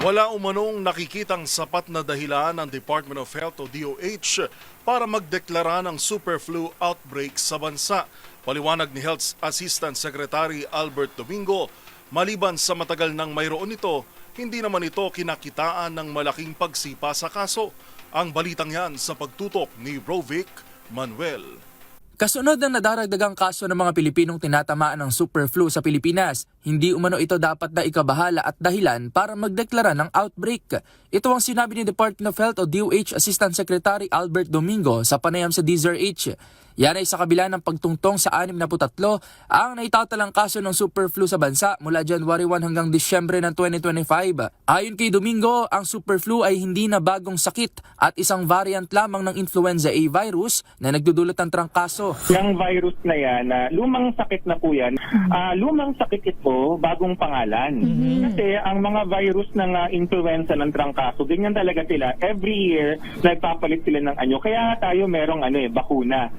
Wala umanong nakikitang sapat na dahilan ng Department of Health o DOH para magdeklara ng super flu outbreak sa bansa. Paliwanag ni Health Assistant Secretary Albert Domingo, maliban sa matagal nang mayroon ito, hindi naman ito kinakitaan ng malaking pagsipa sa kaso. Ang balitang yan sa pagtutok ni Rovic Manuel. Kasunod ng nadaragdagang kaso ng mga Pilipinong tinatamaan ng super flu sa Pilipinas, hindi umano ito dapat na ikabahala at dahilan para magdeklara ng outbreak. Ito ang sinabi ni Department of Health o DOH Assistant Secretary Albert Domingo sa panayam sa DZRH. Yan ay sa kabila ng pagtungtong sa 63 ang naitatalang kaso ng super flu sa bansa mula January 1 hanggang Disyembre ng 2025. Ayon kay Domingo, ang super flu ay hindi na bagong sakit at isang variant lamang ng influenza A virus na nagdudulot ng trangkaso. Yung virus na yan, lumang sakit na po yan. Lumang sakit ito, bagong pangalan. Kasi ang mga virus ng influenza ng trangkaso, ganyan talaga sila. Every year, nagpapalit sila ng anyo. Kaya tayo merong bakuna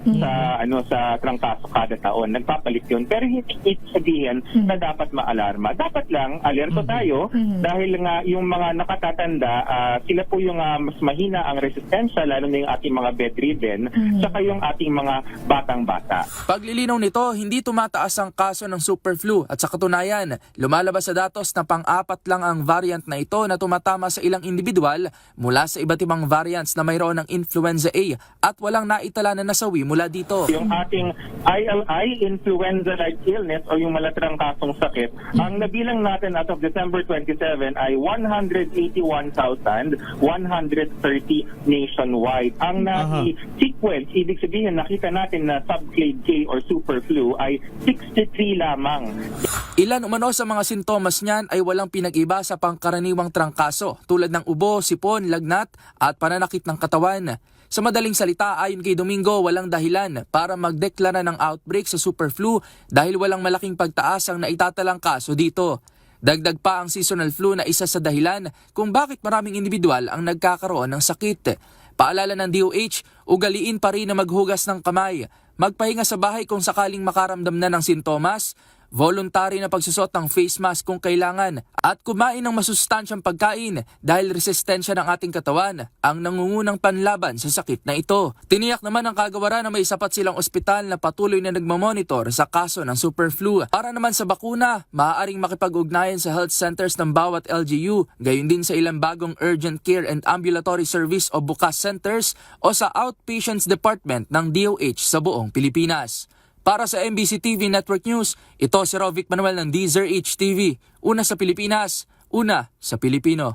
sa trangkaso kada taon. Nagpapalit yun. Pero hindi sabihin na dapat maalarma. Dapat lang, alerto tayo dahil nga yung mga nakatatanda, sila po yung mas mahina ang resistensya, lalo na yung ating mga bedridden, saka yung ating mga batang-bata. Paglilinaw nito, hindi tumataas ang kaso ng super flu at sa katunayan, lumalabas sa datos na pang-apat lang ang variant na ito na tumatama sa ilang individual mula sa iba't ibang variants na mayroon ng influenza A at walang naitala na nasawi mula dito. Yung ating ILI, influenza-like illness o yung malatrangkasong sakit, ang nabilang natin as of December 27 ay 181,130 nationwide. Ang sequence, ibig sabihin nakita natin na subclade K or super flu ay 63 lamang. Ilan umano sa mga sintomas niyan ay walang pinag-iba sa pangkaraniwang trangkaso tulad ng ubo, sipon, lagnat at pananakit ng katawan. Sa madaling salita, ayon kay Domingo, walang dahilan para magdeklara ng outbreak sa super flu dahil walang malaking pagtaas ang naitatalang kaso dito. Dagdag pa ang seasonal flu na isa sa dahilan kung bakit maraming individual ang nagkakaroon ng sakit. Paalala ng DOH, ugaliin pa rin na maghugas ng kamay, magpahinga sa bahay kung sakaling makaramdam na ng sintomas, voluntary na pagsusot ng face mask kung kailangan at kumain ng masustansyang pagkain dahil resistensya ng ating katawan ang nangungunang panlaban sa sakit na ito. Tiniyak naman ng kagawaran na may sapat silang ospital na patuloy na nagmamonitor sa kaso ng super flu. Para naman sa bakuna, maaaring makipag-ugnayan sa health centers ng bawat LGU, gayon din sa ilang bagong urgent care and ambulatory service o BUCAS centers o sa outpatients department ng DOH sa buong Pilipinas. Para sa MBC TV Network News, ito si Rovic Manuel ng DZRH TV. Una sa Pilipinas, una sa Pilipino.